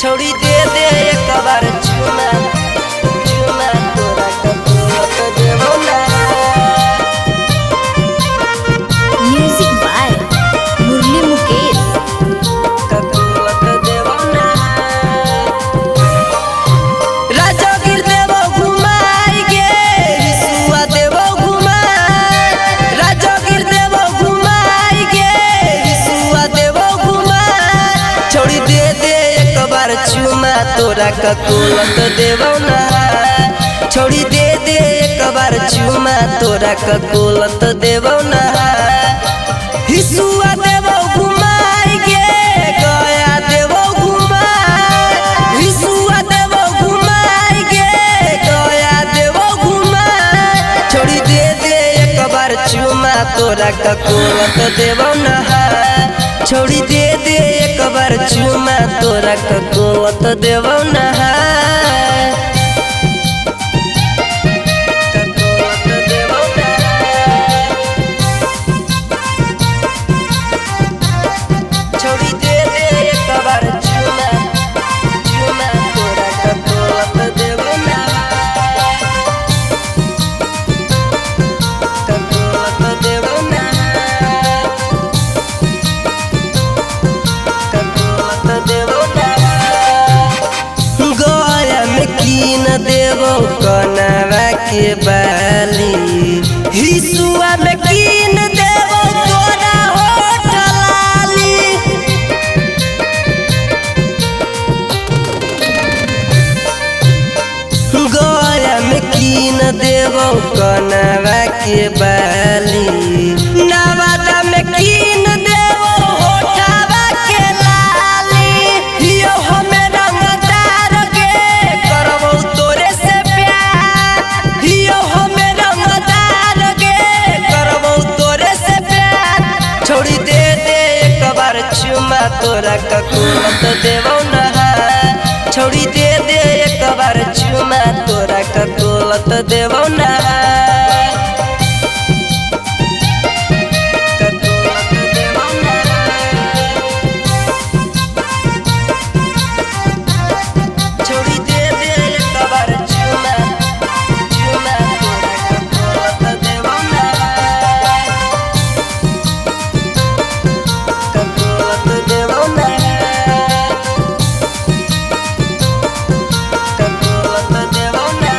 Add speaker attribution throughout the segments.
Speaker 1: छोड़ी दे दे एक बार चुमा चुमा तोरा कबूलत देबो ना।
Speaker 2: म्यूजिक बाय मुरली मुकेश।
Speaker 1: कबूलत देबो ना। राजगीर देबो घुमाई गे हिसुआ देबो घुमाई। राजगीर देबो घुमाई गे हिसुआ देबो घुमाई। छोड़ी दे दे एक बार चुमा तोरा कबूलत देबो ना। छोड़ी दे दे एक बार चुमा तोरा कबूलत देबो ना। हिसुआ देबो घुमाई गे गया देबो घुमाई। हिसुआ देबो घुमाई गे गया देबो घुमाई। छोड़ी दे दे एक बार चुमा तोरा कबूलत देबो ना। छोड़ी दे दे एक बार चुमा तोरा कबूलत देबो ना। छोड़ी दे दे एक बार चुमा चुमा तोरा कबूलत देबो ना। कबूलत देबो ना। कबूलत देबो ना। गया में कीन देबो कनवा के बाली। हिसुआ में कीन देबो तोरा होठ लाली। गया में कीन देबो कनवा के बाली। नवादा में कीन देबो होठवा के लाली। हियो हमें रंगदार गे करबो तोरे से प्यार। हियो हमें रंगदार गे करबो तोरे से प्यार। छोड़ी दे दे एक बार चुमा तोरा कबूलत देबो ना। छोड़ी दे दे एक बार चुमा तोरा कबूलत देबो ना। कबूलत देबो ना। छोड़ी दे दे एक बार चुमा चुमा तोरा कबूलत देबो ना। कबूलत देबो ना। कबूलत देबो ना।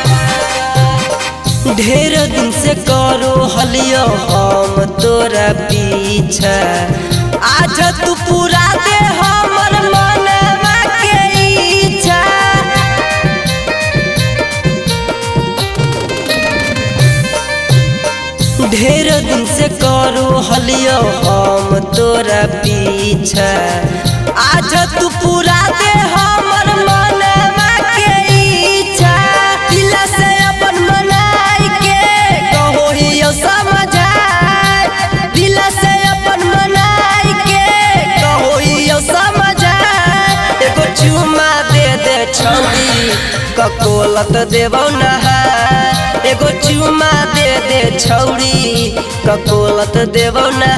Speaker 1: ढेर दिन से करो हलियो हम तोरा पीछा। आज तू पूरा दे हमर मनवा के इच्छा। ढेर दिन से करो हलियो हम तोरा पीछा। आज तू पूरा दे हमर मनवा के इच्छा। दिल से अपन मनाई के कहो हियो समझाए। दिल से अपन मनाई के कहो हियो समझाए। एगो चुमा दे दे छौरी कबूलत देबो ना। एगो चुमा दे दे छौरी कबूलत देबो ना।